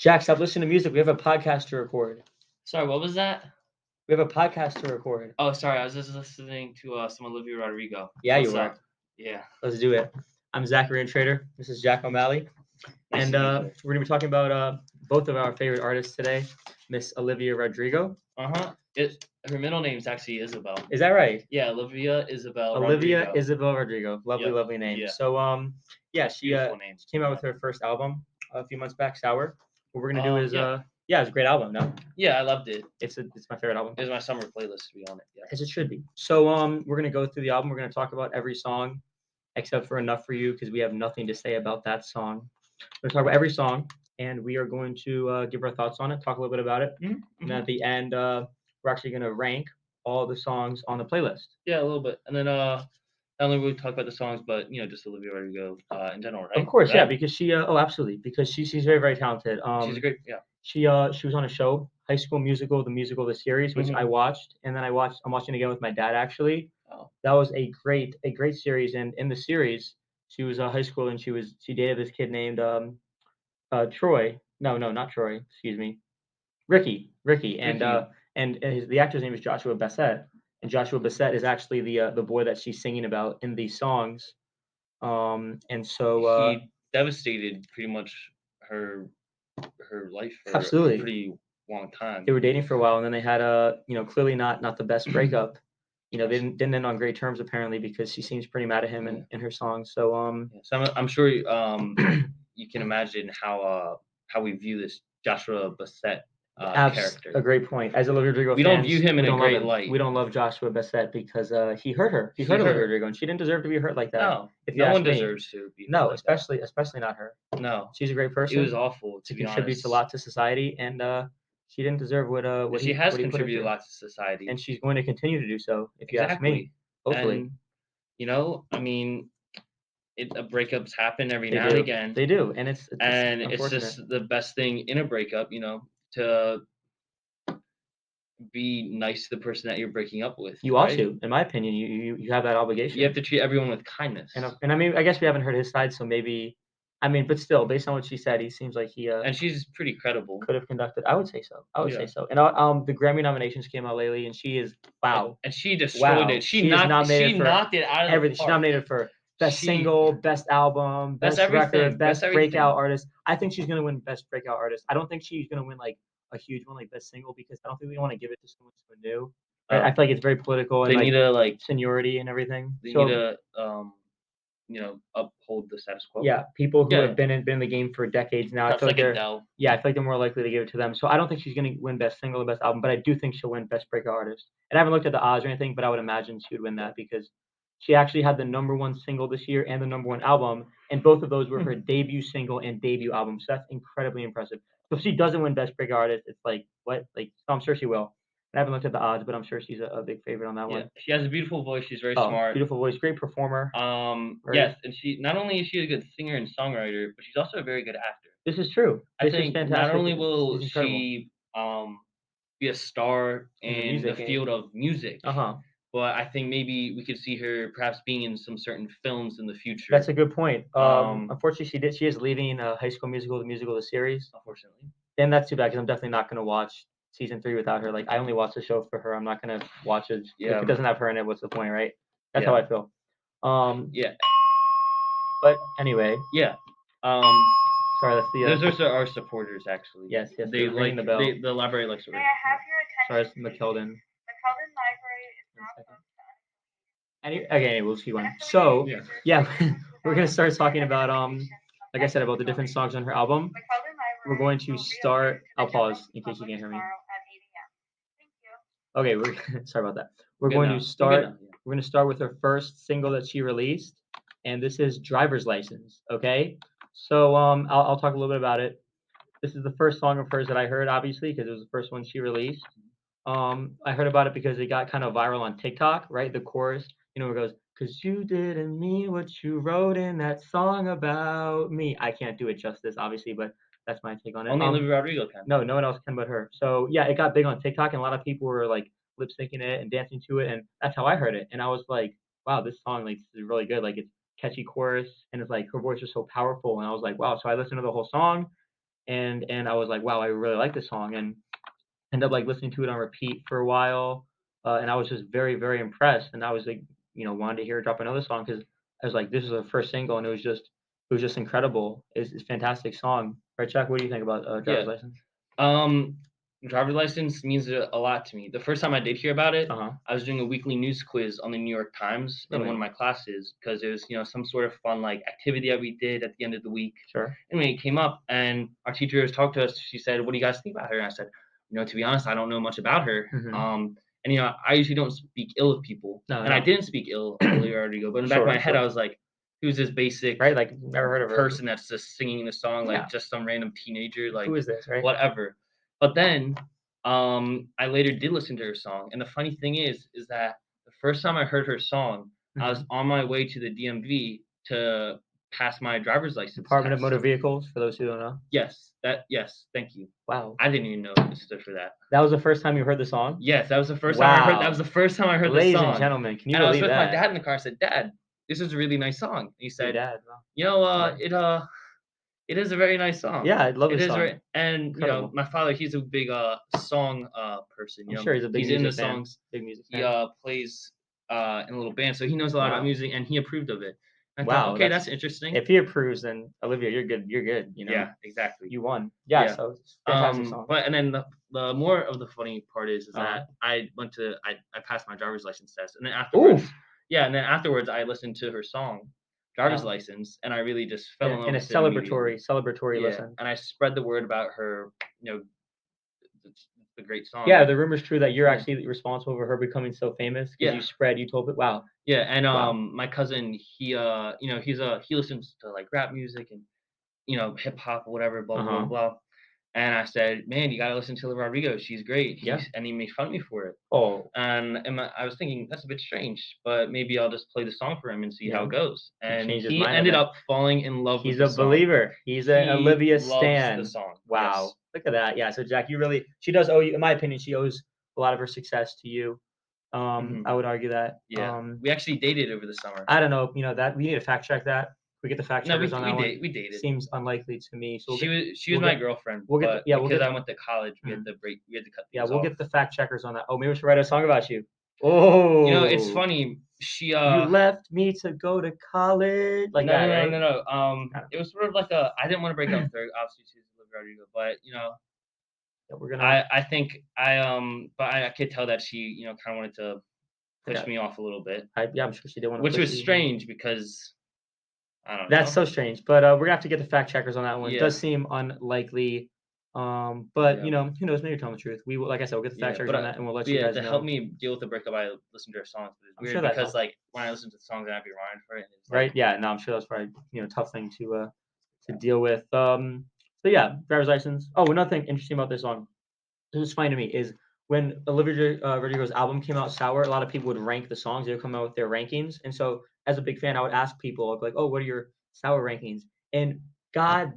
Jack, stop listening to music. We have a podcast to record. Sorry, what was that? We have a podcast to record. Oh, sorry, I was just listening to some Olivia Rodrigo. Yeah, What's you were. up? Yeah. Let's do it. I'm Zachary and Traitor. This is Jack Malley. Nice And to meet you. we're going to be talking about both of our favorite artists today, Miss Olivia Rodrigo. Her middle name's actually Isabel. Is that right? Yeah, Olivia Isabel Olivia Rodrigo. Isabel Rodrigo. Lovely, Yep. lovely name. Yeah. So, she Beautiful name. came out with her first album a few months back, Sour. What we're going to do is, yeah. it's a great album, no? Yeah, I loved it. It's my favorite album. It was my summer playlist to be on it. Yeah. As it should be. So, we're going to go through the album. We're going to talk about every song except for Enough for You because we have nothing to say about that song. We're going to talk about every song, and we are going to give our thoughts on it, talk a little bit about it. Mm-hmm. And at the end, we're actually going to rank all the songs on the playlist. Yeah, a little bit. And then not only will we talk about the songs, but just Olivia Rodrigo in general, right? Of course, right? Yeah, because absolutely, because she's very, very talented. She's a great, yeah. She was on a show, High School Musical, the series, which I watched, and then I'm watching it again with my dad actually. Oh. That was a great series, and in the series, she was high school and she dated this kid named Troy. No, not Troy. Excuse me, Ricky, and the actor's name is Joshua Bassett, and Joshua Bassett is actually the boy that she's singing about in these songs. And so he devastated pretty much her life for absolutely. a pretty long time. They were dating for a while, and then they had clearly not the best breakup. They didn't end on great terms apparently because she seems pretty mad at him in her songs. So so I'm sure you can imagine how we view this Joshua Bassett character. A great point. As Olivia Rodrigo we fans, don't view him in a great light. We don't love Joshua Bassett because he hurt her. He hurt Olivia Rodrigo, and she didn't deserve to be hurt like that. No, no one deserves to be. No, like especially not her. No, she's a great person. It was awful. She contributes a lot to society, and she didn't deserve what she has contributed a lot to society, and she's going to continue to do so. If you ask me, hopefully. And, breakups happen every now and again. They do, and it's just the best thing in a breakup, to be nice to the person that you're breaking up with. You ought to, in my opinion. You have that obligation. You have to treat everyone with kindness. And I mean, I guess we haven't heard his side, so maybe. I mean, but still, based on what she said, he seems like he. And she's pretty credible. Could have conducted. I would say so. say so. And the Grammy nominations came out lately, and she is wow. And she destroyed it. She knocked it out of everything. The park. She's nominated for best single, best album, best record, best breakout artist. I think she's gonna win best breakout artist. I don't think she's gonna win like a huge one like best single because I don't think we want to give it to someone new. Right? I feel like it's very political and they need a seniority and everything. They need to uphold the status quo. Yeah, people who have been in the game for decades now. I feel like they're more likely to give it to them. So I don't think she's gonna win best single or best album, but I do think she'll win best breakout artist. And I haven't looked at the odds or anything, but I would imagine she would win that because she actually had the #1 single this year and the #1 album, and both of those were her debut single and debut album. So that's incredibly impressive. So if she doesn't win best breakout artist, it's like what? So I'm sure she will. I haven't looked at the odds, but I'm sure she's a big favorite on that one. She has a beautiful voice. She's very smart. Beautiful voice, great performer. Yes, and she not only is she a good singer and songwriter, but she's also a very good actor. This is true. I think not only will she be a star in the field of music, but I think maybe we could see her perhaps being in some certain films in the future. That's a good point. Unfortunately, she is leaving High School Musical, the series. Unfortunately, and that's too bad because I'm definitely not going to watch season 3 without her. Like I only watch the show for her. I'm not gonna watch it if it doesn't have her in it. What's the point, right? That's how I feel. But anyway. Yeah. Sorry, that's the. Those are our supporters, actually. Yes. They ring the bell. The library likes to ring. May I have your attention? Sorry, it's McKeldin. McKeldin Library is not closed. Okay, we'll see one. So we're gonna start talking about like I said about the different songs on her album. We're going to start. I'll pause in case you can't hear me. Okay, sorry about that. We're going to start. We're going to start with her first single that she released, and this is "Driver's License." Okay, so I'll talk a little bit about it. This is the first song of hers that I heard, obviously, because it was the first one she released. I heard about it because it got kind of viral on TikTok, right? The chorus, where it goes, "'Cause you didn't mean what you wrote in that song about me." I can't do it justice, obviously, but that's my take on it. Only Olivia Rodrigo can. No one else can but her. So yeah, it got big on TikTok, and a lot of people were like lip syncing it and dancing to it, and that's how I heard it. And I was like, wow, this song is really good. Like it's catchy chorus, and it's like her voice is so powerful, and I was like, wow. So I listened to the whole song, and I was like, wow, I really like this song, and ended up like listening to it on repeat for a while, and I was just very, very impressed, and I was like, wanted to hear her drop another song because I was like, this is her first single, and it was just incredible. It's a fantastic song, right, Chuck? What do you think about Driver's Yeah. License? Driver's license means a lot to me. The first time I did hear about it, Uh-huh. I was doing a weekly news quiz on the New York Times in one of my classes because it was, some sort of fun like activity that we did at the end of the week. Sure. Anyway, it came up and our teacher talked to us. She said, "What do you guys think about her?" And I said, to be honest, I don't know much about her. Mhm. And I usually don't speak ill of people, No, and I no. didn't speak ill of Olivia Rodrigo. But in the back of my head, I was like, "Who's this basic Right? Like, never heard of her. person that's just singing the song Yeah. like just some random teenager? Like, Who is this, right? whatever." But then I later did listen to her song, and the funny thing is that the first time I heard her song, I was on my way to the DMV to pass my driver's license Department of test. Motor Vehicles, for those who don't know. Yes, thank you. Wow. I didn't even know it stood for that. That was the first time you heard the song? Yes, that was the first time I heard. That was the first time I heard the song. Ladies and gentlemen, can you and I was believe with my that? dad in the car. I said, "Dad, this is a really nice song." And he Your said, dad, wow. Yeah. It is a very nice song. Yeah, I love It this is song. very, and Incredible. my father, he's a big song person. I'm sure he's a big in the music fan. songs. Big music He fan. plays in a little band, so he knows a lot about Wow. music, and he approved of it. And I Wow, thought, okay, that's interesting. If he approves, then Olivia, you're good. You're good. Yeah, exactly. You won. Yeah. Yeah. So it's a fantastic song. But and then the more of the funny part is Uh-huh. that I passed my driver's license test, and then afterwards, Oof. I listened to her song, Driver's License, and I really just fell in love In a with it immediately. celebratory Yeah, listen. and I spread the word about her. It's a great song. Yeah, the rumor's true that you're actually responsible for her becoming so famous because you told it. Wow. Yeah, and Wow. my cousin, he he listens to like rap music and hip hop or whatever, blah blah blah. And I said, "Man, you gotta listen to Olivia Rodrigo. She's great." And he made fun of me for it. Oh. And I was thinking that's a bit strange, but maybe I'll just play the song for him and see how it goes. And he ended up falling in love with the song. He's a believer. He's an Olivia stan. Loves the song. Wow. Yes. Look at that. Yeah. So Jack, she does owe you, in my opinion, she owes a lot of her success to you. I would argue that. Yeah. We actually dated over the summer. I don't know. That we need to fact check that. We get the fact checkers on that one. We dated. Seems unlikely to me. So she was my girlfriend. I went to college, we had to cut. Yeah, we'll get the fact checkers on that. Oh, maybe we should write a song about you. Oh. It's funny. You left me to go to college. Like no, that, no, right? no. It was sort of like I didn't want to break up with her. Obviously, she's Olivia Rodrigo, but we're gonna. I think but I could tell that she kind of wanted to push me off a little bit. I'm sure she did want to. Which was strange because. I don't know. That's so strange, but we're gonna have to get the fact checkers on that one. It does seem unlikely, but who knows? Maybe you're telling the truth. We will, like I said, we'll get the fact checkers on that, and we'll let you guys know. To help me deal with the breakup, I listened to her songs. But it's weird because like when I listen to the songs, I have to be reminded for it. Right? Yeah. No, I'm sure that's probably tough thing to deal with. So yeah, driver's license. Oh, another thing interesting about this song. This is funny to me is when Olivia Rodrigo's album came out, Sour, a lot of people would rank the songs. They would come out with their rankings. And so as a big fan, I would ask people, I'd be like, oh, what are your Sour rankings? And God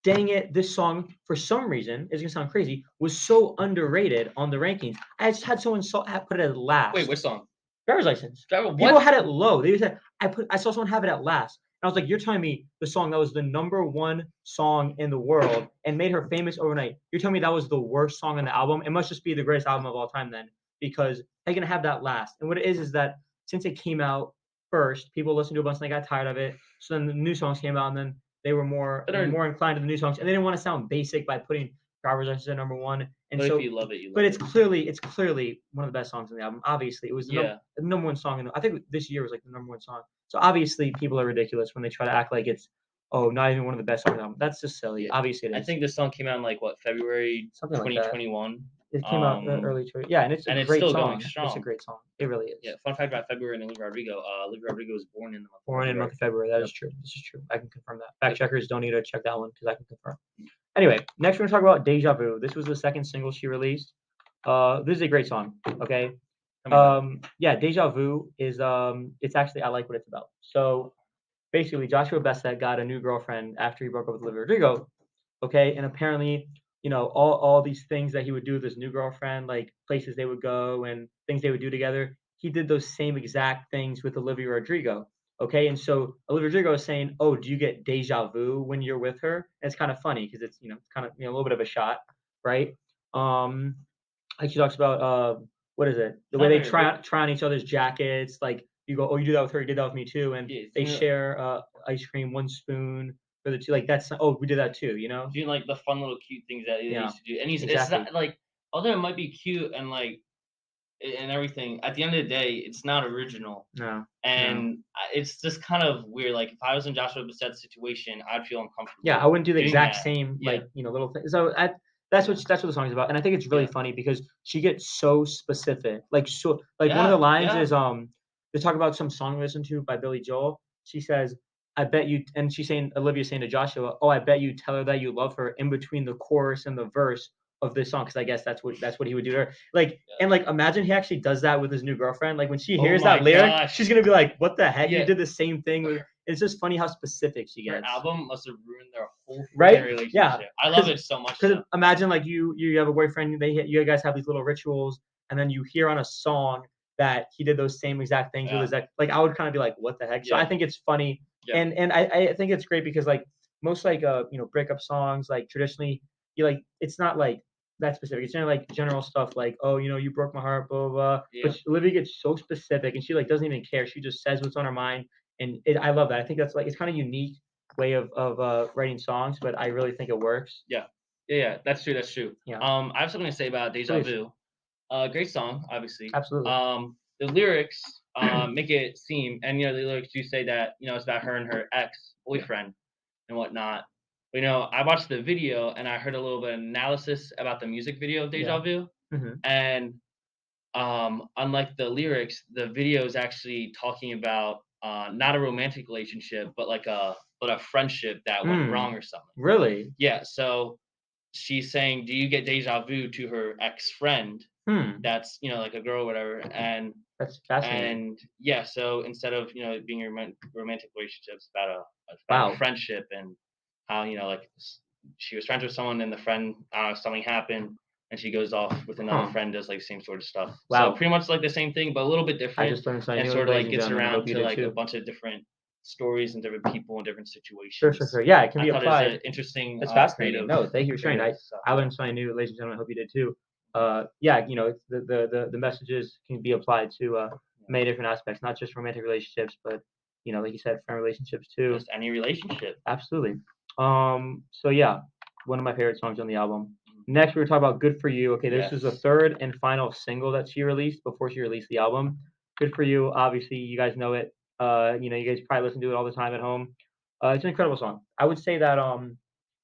dang it, this song, for some reason, it's going to sound crazy, was so underrated on the rankings. I just had someone put it at last. Wait, which song? Driver's License. What? People had it low. They said, I saw someone have it at last. And I was like, you're telling me the song that was the #1 song in the world and made her famous overnight. You're telling me that was the worst song on the album? It must just be the greatest album of all time then, because they're going to have that last. And what it is that since it came out first, people listened to a bunch and they got tired of it. So then the new songs came out and then they were more inclined to the new songs. And they didn't want to sound basic by putting Driver's License at #1. And but so, if you love it, you love but it. It's clearly one of the best songs on the album. Obviously, it was the #1 song. I think this year was like the #1 song. So obviously, people are ridiculous when they try to act like it's not even one of the best songs on the album. That's just silly. Yeah. Obviously, it is. I think this song came out in like February 2021. It came out early. Yeah, and it's a great still song. Going strong. It's a great song. It really is. Yeah. Fun fact about February and Olivia Rodrigo. Olivia Rodrigo was born in the month of February. That is true. This is true. I can confirm that. Fact checkers don't need to check that one because I can confirm. Anyway, next we're gonna talk about Deja Vu. This was the second single she released. This is a great song. Okay. Deja Vu is it's actually, I like what it's about. So basically, Joshua Bassett got a new girlfriend after he broke up with Olivia Rodrigo. Okay, and apparently, all these things that he would do with his new girlfriend, like places they would go and things they would do together, he did those same exact things with Olivia Rodrigo. Okay, and so Olivia Rodrigo is saying, "Oh, do you get deja vu when you're with her?" And it's kind of funny because it's it's kind of a little bit of a shot, right? Um, like she talks about what is it? The way they try on each other's jackets. Like you go, "Oh, you do that with her, you did that with me too," and they share ice cream, one spoon for the two. Like that's we did that too, Doing like the fun little cute things that they used to do, and it's exactly. not like although it might be cute and like and everything, at the end of the day, it's not original. No. And it's just kind of weird. Like if I was in Joshua Bassett's situation, I'd feel uncomfortable. Yeah, I wouldn't do the doing exact that. same Yeah. little thing. So that's what the song is about, and I think it's really funny because she gets so specific. Like one of the lines is they talk about some song we listened to by Billy Joel. She says, "I bet you," and Olivia's saying to Joshua, "Oh, I bet you tell her that you love her in between the chorus and the verse of this song," because I guess that's what he would do to her. Like and like imagine he actually does that with his new girlfriend. Like when she hears that lyric, she's gonna be like, "What the heck? You did the same thing with." It's just funny how specific she gets. Her album must have ruined their whole relationship. Yeah, I love it so much. Because imagine like you have a boyfriend, you guys have these little rituals, and then you hear on a song that he did those same exact things. It was like I would kind of be like, what the heck? So I think it's funny, and I think it's great because like most like breakup songs like traditionally it's not like that specific. It's generally like general stuff like you broke my heart, blah blah blah. Yeah. But Olivia gets so specific, and she like doesn't even care. She just says what's on her mind, and I love that. I think that's like it's kind of unique way of writing songs, but I really think it works. Yeah, that's true. Yeah. I have something to say about Deja Vu. Great song, obviously. Absolutely. The lyrics make it seem, and the lyrics do say that it's about her and her ex boyfriend and whatnot. But I watched the video and I heard a little bit of analysis about the music video of Deja Vu, and unlike the lyrics, the video is actually talking about not a romantic relationship, but like a friendship that went wrong or something. Really? Yeah. So she's saying, "Do you get deja vu?" to her ex friend. That's like a girl or whatever, and that's fascinating. And yeah, so instead of being a romantic relationship, it's about a friendship and how like she was friends with someone and the friend something happened and she goes off with another friend, does like same sort of stuff. Wow. So pretty much like the same thing, but a little bit different. I just learned something and new, sort of ladies like and gets gentlemen. I around hope you to did like too. a bunch of different stories and different people and different situations. Sure. Yeah, it can be I thought applied. It was an interesting. It's fascinating. No, thank you for sharing. I learned something new, ladies and gentlemen. I hope you did too. Yeah, the messages can be applied to many different aspects, not just romantic relationships, but like you said, friend relationships too. Just any relationship. Absolutely. So yeah, one of my favorite songs on the album. Next, we're talking about "Good for You." Okay, this is the third and final single that she released before she released the album. "Good for You." Obviously, you guys know it. You guys probably listen to it all the time at home. It's an incredible song. I would say that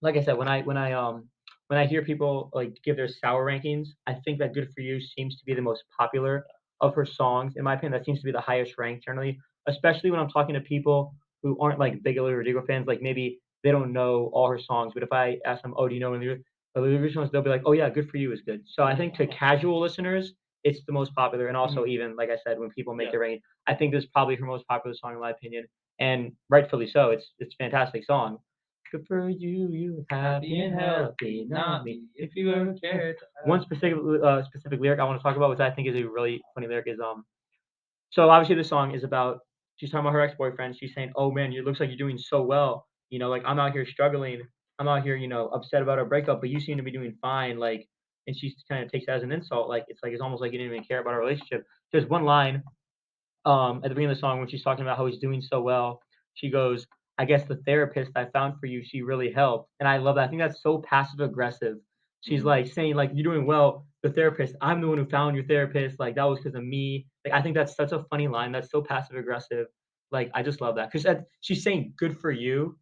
like I said, when I hear people like give their sour rankings, I think that "Good for You" seems to be the most popular of her songs. In my opinion, that seems to be the highest ranked generally, especially when I'm talking to people who aren't like big Olivia Rodrigo fans. Like maybe they don't know all her songs, but if I ask them, "Oh, do you know Olivia Rodrigo songs?" They'll be like, "Oh yeah, Good for You is good." So I think to casual listeners, it's the most popular, and also even like I said, when people make their ranking, I think this is probably her most popular song in my opinion, and rightfully so. It's a fantastic song. Good for you, you happy and healthy, not me. If you ever cared. One specific lyric I want to talk about, which I think is a really funny lyric, is so obviously the song is about she's talking about her ex-boyfriend. She's saying, "Oh man, it looks like you're doing so well. Like I'm out here struggling. I'm out here, upset about our breakup, but you seem to be doing fine." Like, and she kind of takes that as an insult. Like it's almost like you didn't even care about our relationship. There's one line at the beginning of the song when she's talking about how he's doing so well. She goes, "I guess the therapist I found for you, she really helped." And I love that. I think that's so passive aggressive. She's like saying like you're doing well. The therapist, I'm the one who found your therapist. Like that was because of me. Like I think that's such a funny line. That's so passive aggressive. Like I just love that because she's saying good for you.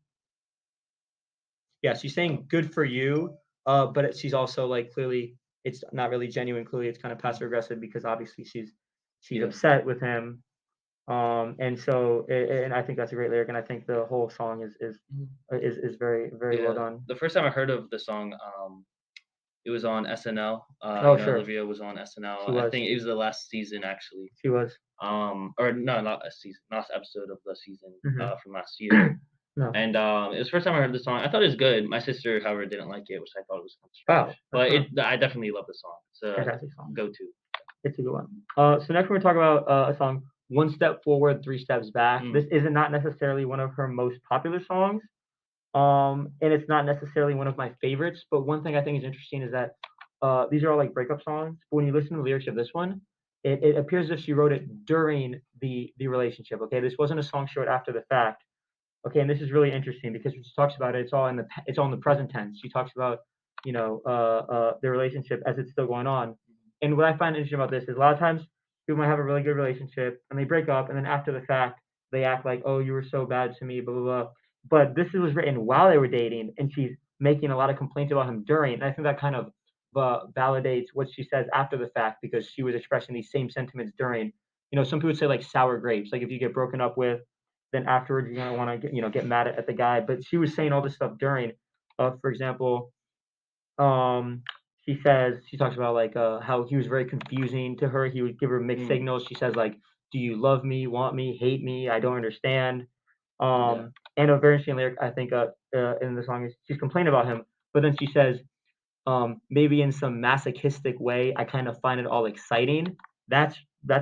Yeah, she's saying good for you. But she's also like clearly it's not really genuine. Clearly it's kind of passive aggressive because obviously she's upset with him. And so and I think that's a great lyric, and I think the whole song is very well done. The first time I heard of the song, it was on SNL. Sure. Olivia was on SNL. I think it was the last season actually. She was. Or no, not a season, last episode of the season from last year. No. And it was the first time I heard the song. I thought it was good. My sister, however, didn't like it, which I thought was kind of strange. But I definitely love the song. It's a fantastic song. Go-to. It's a good one. So next we're gonna talk about a song one step forward, three steps back. Mm. This isn't not necessarily one of her most popular songs. And it's not necessarily one of my favorites, but one thing I think is interesting is that these are all like breakup songs. But when you listen to the lyrics of this one, it appears as if she wrote it during the relationship. Okay, this wasn't a song she wrote after the fact. Okay, and this is really interesting because when she talks about it, it's all in the present tense. She talks about the relationship as it's still going on. And what I find interesting about this is a lot of times people might have a really good relationship and they break up, and then after the fact they act like, oh, you were so bad to me, blah blah blah. But this was written while they were dating, and she's making a lot of complaints about him during. And I think that kind of validates what she says after the fact because she was expressing these same sentiments during. Some people would say like sour grapes, like if you get broken up with, then afterwards you're gonna want to get mad at the guy. But she was saying all this stuff during. For example, um, she talks about like how he was very confusing to her. He would give her mixed signals. She says like, "Do you love me, want me, hate me? I don't understand." And a very interesting lyric I think in the song is she's complaining about him, but then she says, maybe in some masochistic way, I kind of find it all exciting. That's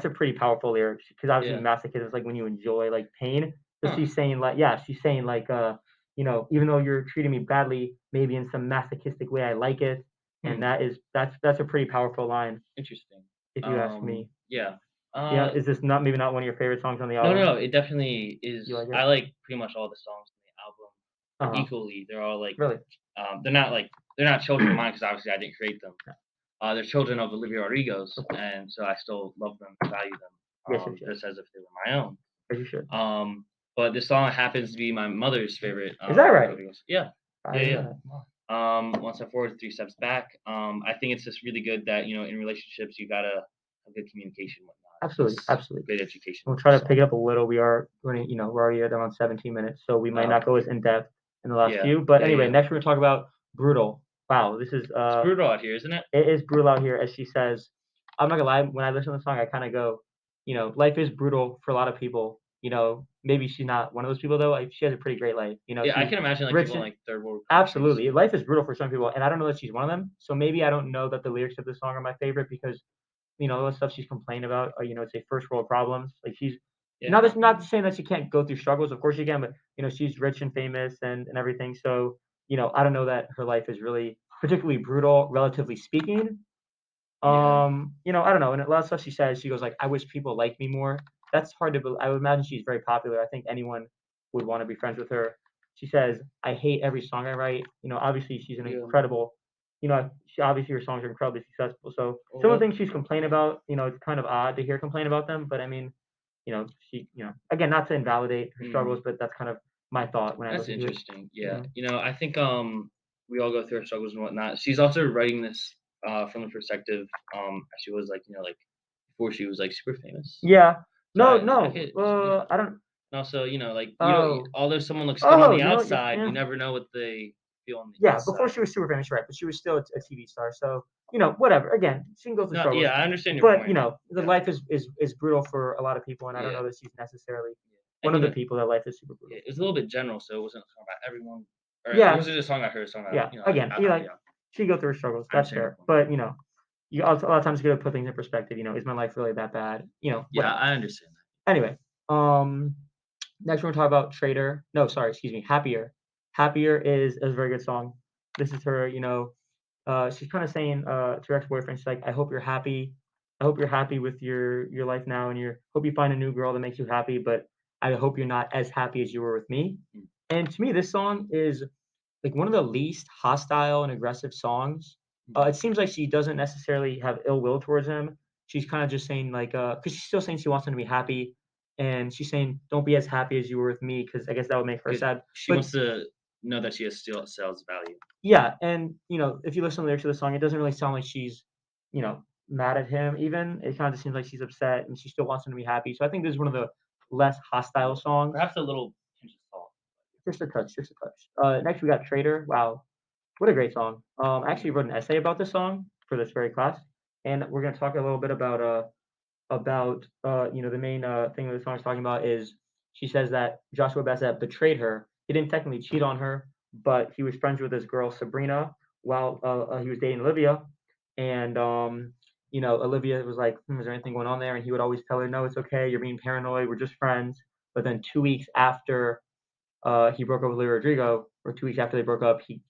a pretty powerful lyric because obviously masochism is like when you enjoy like pain. So she's saying like even though you're treating me badly, maybe in some masochistic way I like it, and that's a pretty powerful line. Interesting. If you ask me. Yeah. Is this maybe not one of your favorite songs on the No, album? no, it definitely is. You like it? I like pretty much all the songs on the album Uh-huh. equally. They're all like Really? they're not children of mine because obviously I didn't create them. They're children of Olivia Rodrigo's, Of course. and so I still love them and value them Yes, yes, yes. just as if they were my own. As you should. But this song happens to be my mother's favorite. Is that right? Rodrigo's. Yeah. I didn't know that. One step forward, three steps back. I think it's just really good that in relationships you gotta have good communication and whatnot. Absolutely, It's absolutely. Good education. We'll try to pick it up a little. We are running, we're already at around 17 minutes, so we might not go as in depth in the last few. But anyway, next we're gonna talk about brutal. Wow, this is It's brutal out here, isn't it? It is brutal out here, as she says. I'm not gonna lie. When I listen to the song, I kind of go, life is brutal for a lot of people. Maybe she's not one of those people though. She has a pretty great life. Yeah, I can imagine like people in like third world countries. Absolutely, life is brutal for some people, and I don't know that she's one of them. So maybe I don't know that the lyrics of the song are my favorite because all the stuff she's complaining about, it's a first world problems. Like she's not saying that she can't go through struggles. Of course she can, but she's rich and famous and everything. So I don't know that her life is really particularly brutal, relatively speaking. I don't know. And a lot of stuff she says, she goes like, "I wish people liked me more." That's hard to believe. I would imagine she's very popular. I think anyone would want to be friends with her. She says, "I hate every song I write." Obviously she's an incredible. Obviously her songs are incredibly successful. So some of the things she's complaining about, it's kind of odd to hear complain about them. But I mean, she, again, not to invalidate her struggles, but that's kind of my thought when I listen to it. That's interesting. Yeah. I think we all go through our struggles and whatnot. She's also writing this from the perspective she was like before she was like super famous. Yeah. So No. I don't. And also, Oh. although someone looks good on the outside, yeah. you never know what they feel on the Yeah, inside. before she was super famous, right? But she was still a TV star, so whatever. Again, she can go through struggles. Yeah, I understand your point. But the life is brutal for a lot of people, and I don't know that she's necessarily one of the people that life is super brutal. It's a little bit general, so it wasn't a song about everyone. Or Yeah. It wasn't just a song about her. Song about Again, she go through her struggles. That's fair. But you also, a lot of times you gotta put things in perspective. Is my life really that bad? Yeah, I understand that. Anyway, next we're gonna talk about Traitor. No, sorry, excuse me. Happier. Happier is a very good song. This is her. She's kind of saying to her ex-boyfriend, she's like, "I hope you're happy. I hope you're happy with your life now, and hope you find a new girl that makes you happy. But I hope you're not as happy as you were with me." And to me, this song is like one of the least hostile and aggressive songs. It seems like she doesn't necessarily have ill will towards him. She's kind of just saying like, because she's still saying she wants him to be happy, and she's saying, "Don't be as happy as you were with me," because I guess that would make her sad. She wants to know that she has still sells value. Yeah, and if you listen to the lyrics of the song, it doesn't really sound like she's, mad at him. Even it kind of just seems like she's upset, and she still wants him to be happy. So I think this is one of the less hostile songs. Perhaps a little pinch of salt. Just a touch, just a touch. Next we got Traitor. Wow, what a great song. I actually wrote an essay about this song for this very class, and we're gonna talk a little bit about the main thing that the song is talking about is she says that Joshua Bassett betrayed her. He didn't technically cheat on her, but he was friends with this girl Sabrina while he was dating Olivia, and Olivia was like, is there anything going on there? And he would always tell her, no, it's okay. You're being paranoid. We're just friends. But then 2 weeks after he broke up with Olivia Rodrigo, or 2 weeks after they broke up, he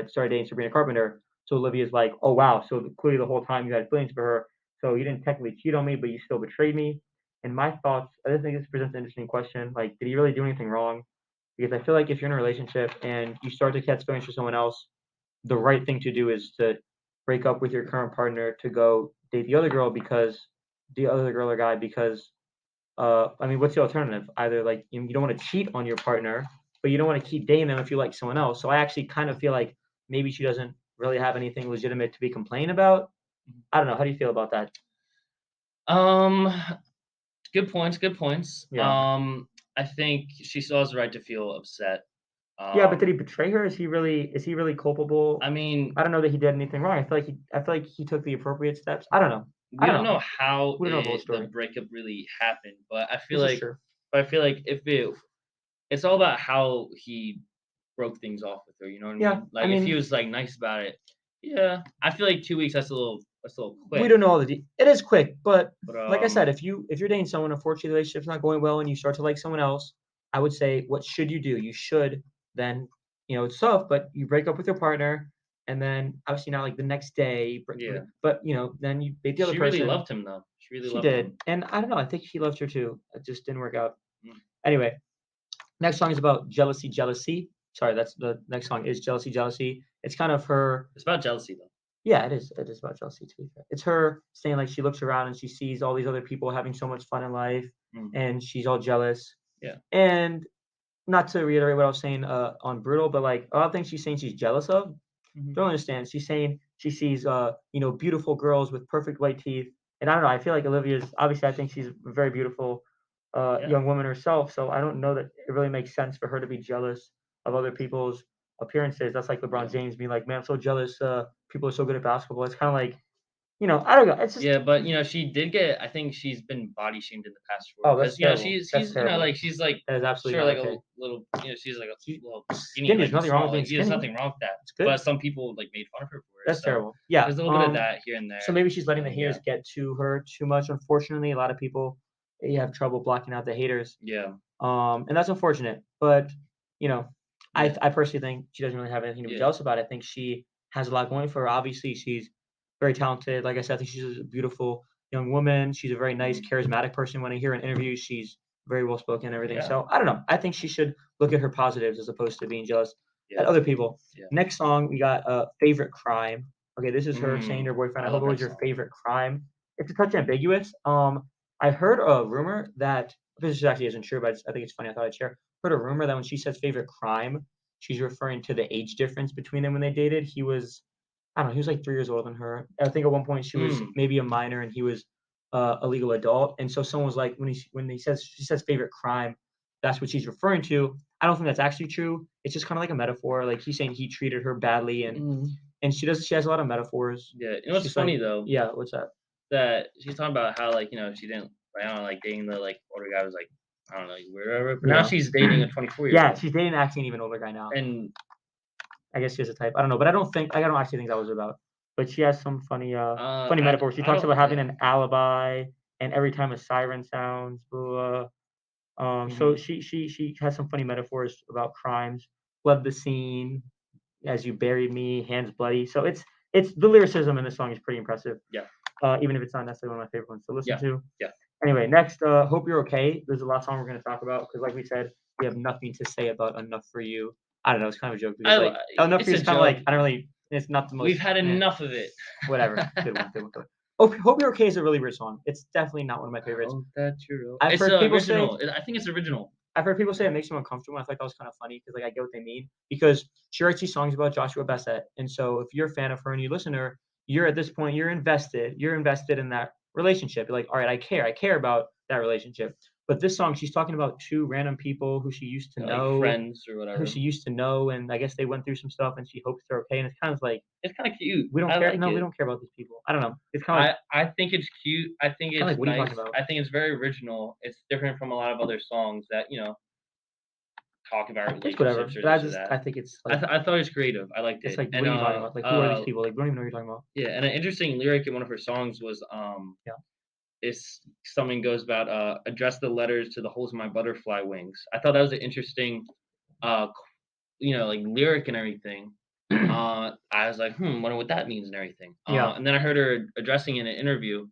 started dating Sabrina Carpenter. So Olivia's like, oh wow, so clearly the whole time you had feelings for her. So you didn't technically cheat on me, but you still betrayed me. And my thoughts, I just think this presents an interesting question. Like, did he really do anything wrong? Because I feel like if you're in a relationship and you start to catch feelings for someone else, the right thing to do is to break up with your current partner to go date the other girl or guy because I mean, what's the alternative? Either like you don't want to cheat on your partner, but you don't want to keep dating them if you like someone else. So I actually kind of feel like maybe she doesn't really have anything legitimate to be complaining about. I don't know. How do you feel about that? Um, good points. Good points. Yeah. I think she still has the right to feel upset. Yeah, but did he betray her? Is he really culpable? I mean, I don't know that he did anything wrong. I feel like he took the appropriate steps. I don't know. we don't know how We don't know the whole the story. breakup really happened, but I feel This is like true. if it's all about how he broke things off with her. You know what I mean? Yeah, Like I mean, if he was like nice about it, yeah. I feel like 2 weeks that's a little quick. we don't know all it is quick, but But like I said, if you're dating someone, unfortunately the relationship's not going well, and you start to like someone else, I would say, what should you do? You should then, it's tough, but you break up with your partner, and then obviously not like the next day, Yeah. but then you date the other she person. really loved him though. She really She loved did, him. and I don't know. I think he loved her too. It just didn't work out. Mm. Anyway, next song is about jealousy, jealousy. Sorry, that's the next song is jealousy, jealousy. It's kind of her. It's about jealousy though. Yeah, it is. It is about Chelsea, to be fair. It's her saying like she looks around and she sees all these other people having so much fun in life, Mm. and she's all jealous. Yeah. And not to reiterate what I was saying on Brutal, but like a lot of things she's saying she's jealous of. Mhm. Don't understand. She's saying she sees beautiful girls with perfect white teeth, and I don't know. I feel like Olivia's obviously. I think she's a very beautiful young woman herself. So I don't know that it really makes sense for her to be jealous of other people's appearances. That's like LeBron James being like, "Man, I'm so jealous. People are so good at basketball." It's kind of like, I don't know. It's just Yeah, but she did get. I think she's been body shamed in the past for oh, it that's because terrible. she's That's terrible. like she's like That is absolutely sure not like okay. a little she's like a little skinny, Skinny, like there's nothing small, wrong with being like, there's skinny. nothing wrong with that. It's good. But some people like made fun of her for it. That's so terrible. Yeah, there's a little bit of that here and there. So maybe she's letting the and, haters get to her too much. Unfortunately, a lot of people have trouble blocking out the haters. Yeah. And that's unfortunate. But you know, Yeah. I personally think she doesn't really have anything to be Yeah. jealous about. I think she has a lot going for her. Obviously, she's very talented. Like I said, I think she's a beautiful young woman. She's a very nice, charismatic person. When I hear in interviews, she's very well spoken and everything. Yeah. So I don't know. I think she should look at her positives as opposed to being jealous Yeah. at other people. Yeah. Next song, we got favorite crime. Okay, this is her saying to her boyfriend, I hope it was your song. favorite crime. It's a touch ambiguous. I heard a rumor that this actually isn't true, but I think it's funny. I thought I'd share. Heard a rumor that when she says favorite crime, she's referring to the age difference between them when they dated. He was, I don't know, he was like 3 years older than her. I think at one point she was maybe a minor and he was a legal adult. And so someone was like, when she says favorite crime, that's what she's referring to. I don't think that's actually true. It's just kind of like a metaphor. Like he's saying he treated her badly, and she has a lot of metaphors. Yeah. You know what's funny though? Yeah, what's that? That she's talking about how like she didn't plan on like dating the like older guy was like I don't know wherever. But now she's dating a 24-year-old. Yeah, she's dating actually an even older guy now. And I guess she has a type. I don't know, but I don't actually think that was about. But she has some funny metaphors. She talks about having an alibi, and every time a siren sounds, blah. So she has some funny metaphors about crimes. Love the scene as you buried me, hands bloody. So it's the lyricism in this song is pretty impressive. Yeah. Even if it's not necessarily one of my favorite ones to listen to. Yeah. Anyway, next, Hope You're Okay. There's a last song we're going to talk about because, like we said, we have nothing to say about Enough for You. I don't know. It's kind of a joke. Because, Enough for You is kind of like, I don't really, it's not the most. We've had enough of it. Whatever. Good one. Hope You're Okay is a really weird song. It's definitely not one of my favorites. Oh, that's true. I've heard people original. I think it's original. I've heard people say it makes them uncomfortable. I thought that was kind of funny because, like, I get what they mean. Because she writes these songs about Joshua Bassett. And so if you're a fan of her and you listen to her, you're at this point, you're invested in that relationship. You're like, all right, I care about that relationship. But this song, she's talking about two random people who she used to know, like friends or whatever. Who she used to know, and I guess they went through some stuff, and she hopes they're okay. And it's kind of like it's kind of cute. We don't care. We don't care about these people. I don't know. It's kind of. Like, I think it's cute. I think it's like, what nice. Are you talking about? I think it's very original. It's different from a lot of other songs that talk about It's whatever. relationships or But this or that. I think it's like I thought it was creative. I liked it's it. like And what are you talking about? Like who are these people? Like we don't even know what you're talking about. yeah, and an interesting lyric in one of her songs was Yeah. it's something goes about address the letters to the holes in my butterfly wings. I thought that was an interesting like lyric and everything. I was like, wonder what that means and everything. Yeah. And then I heard her addressing in an interview,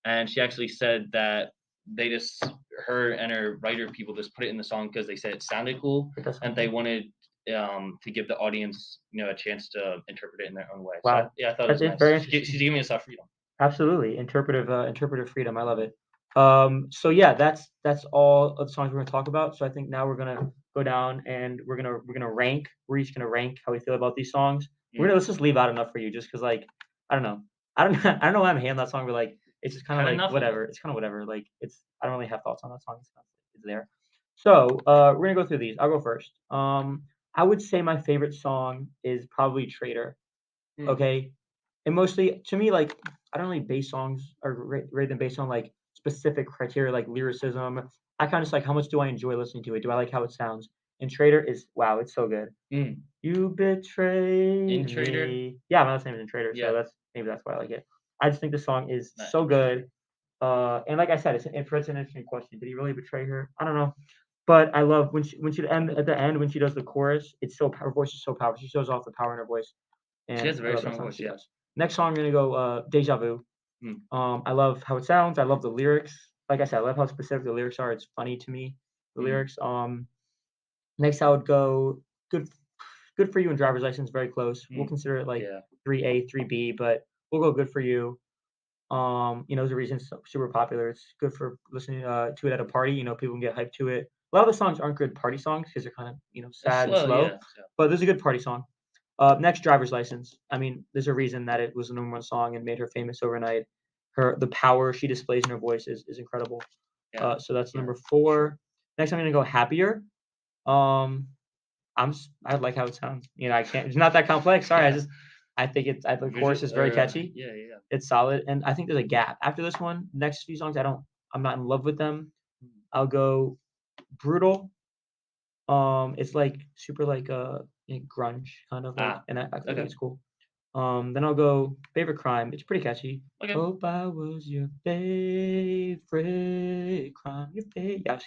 and she actually said that they just her and her writer people just put it in the song because they said it sounded cool, and they wanted to give the audience a chance to interpret it in their own way. Wow. So I thought it was nice. Very She's giving us that freedom. Absolutely. Interpretive freedom. I love it. So yeah, that's all of the songs we're gonna talk about. So I think now we're gonna go down and we're gonna rank. We're each gonna rank how we feel about these songs. Let's just leave out enough for you, just because like I don't know. I don't know why I'm hating that song, but like it's just kind of like whatever. It's kind of whatever. Like I don't really have thoughts on that song. It's there. So we're gonna go through these. I'll go first. I would say my favorite song is probably Traitor. Okay. And mostly to me, like I don't really base songs or rate them based on like specific criteria like lyricism. I kind of just like how much do I enjoy listening to it? Do I like how it sounds? And Traitor is wow, it's so good. You betrayed Intrater? me. Yeah, my last name is Intrater, Yeah. so that's why I like it. I just think the song is so good. And like I said, it's an interesting question. Did he really betray her? I don't know. But I love when she end at the end when she does the chorus. It's so her voice is so powerful. She shows off the power in her voice. And she has a very I love strong that song voice. she Yeah. does. Next song I'm gonna go Deja Vu. I love how it sounds. I love the lyrics. Like I said, I love how specific the lyrics are. It's funny to me. The lyrics. Next I would go Good for You and Driver's License. Very close. We'll consider it like 3A, 3B, but we'll go Good for You. There's a reason it's super popular. It's good for listening to it at a party. People can get hyped to it. A lot of the songs aren't good party songs because they're kind of sad and slow. Yeah. But there's a good party song. Next, Driver's License. I mean, there's a reason that it was the number one song and made her famous overnight. The power she displays in her voice is incredible. Yeah. So that's number 4. Next, I'm gonna go Happier. I like how it sounds. I can't. It's not that complex. Sorry, I think the chorus is very catchy. Yeah. It's solid, and I think there's a gap after this one. Next few songs, I'm not in love with them. I'll go Brutal. It's like super like grunge kind of like, and I think it's cool. Then I'll go Favorite Crime. It's pretty catchy. Okay. Hope I was your favorite crime. Yeah,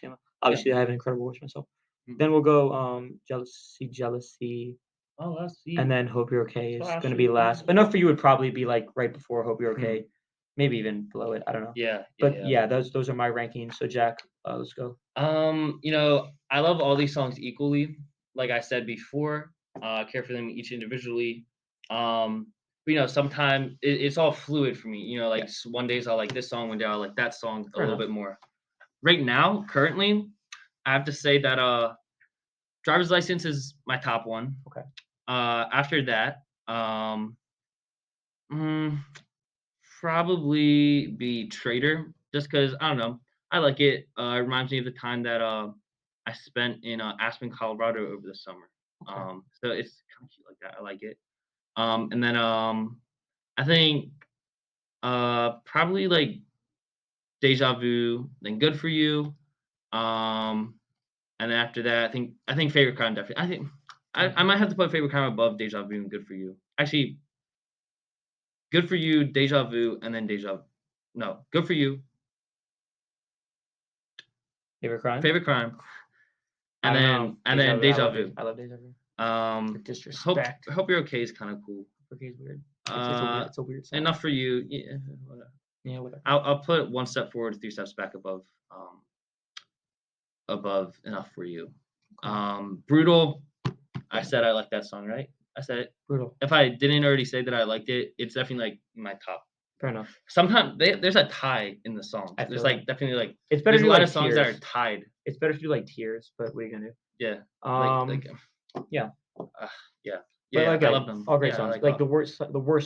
obviously I have an incredible voice myself. Then we'll go Jealousy. Oh, let's see. And then Hope You're Okay is gonna be last. Enough for You would probably be like right before Hope You're Okay. Maybe even below it. I don't know. Yeah. But yeah, those are my rankings. So Jack, let's go. I love all these songs equally. Like I said before, care for them each individually. Sometimes it's all fluid for me. One days I'll like this song, one day I'll like that song a little bit more. Right now, currently, I have to say that Driver's License is my top one. Okay. After that, probably be Traitor, just because I don't know. I like it. It reminds me of the time that I spent in Aspen, Colorado over the summer. Okay. So it's kind of cute like that. I like it. And then I think probably like Deja Vu, then Good for You. And then after that, I think Favorite Crime definitely. I think I might have to put Favorite Crime above Deja Vu and Good for You. Actually, Good for You, Deja Vu, and then No, Good for You. Favorite Crime. Favorite Crime. And then Deja Vu. I love Deja Vu. Disrespect. Hope You're Okay is kind of cool. Okay, is weird. It's a weird song. Enough for You. Yeah, whatever. Yeah, whatever. I'll put 1 step forward, 3 steps back above Enough for You. Brutal. I said I like that song, right? I said it. Brutal. If I didn't already say that I liked it, it's definitely like my top. Fair enough. Sometimes there's a tie in the song. There's like definitely like it's better. There's a lot of songs that are tied. It's better to do like Tears, but what are you gonna do? Yeah. Yeah. Yeah. Like, I love them. All great songs. Like the worst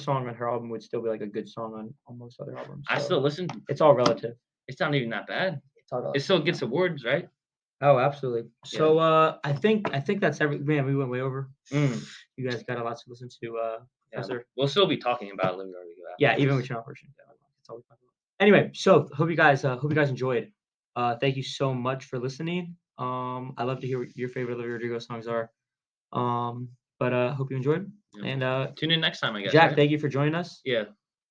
song on her album would still be like a good song on most other albums. So I still listen. It's all relative. It's not even that bad. It's all relative. It still gets awards, right? Oh, absolutely. So I think that's every. Man, we went way over. You guys got a lot to listen to. We'll still be talking about Olivia Rodrigo. Yeah, even with your version. It's always fun. Anyway, so hope you guys enjoyed. Thank you so much for listening. I love to hear what your favorite Olivia Rodrigo songs are. But hope you enjoyed. Yeah. And Tune in next time, I guess. Jack, right? thank you for joining us. Yeah.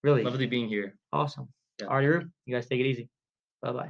Really Lovely being here. awesome. Yeah. Alrighty, Rube, you guys take it easy. Bye bye.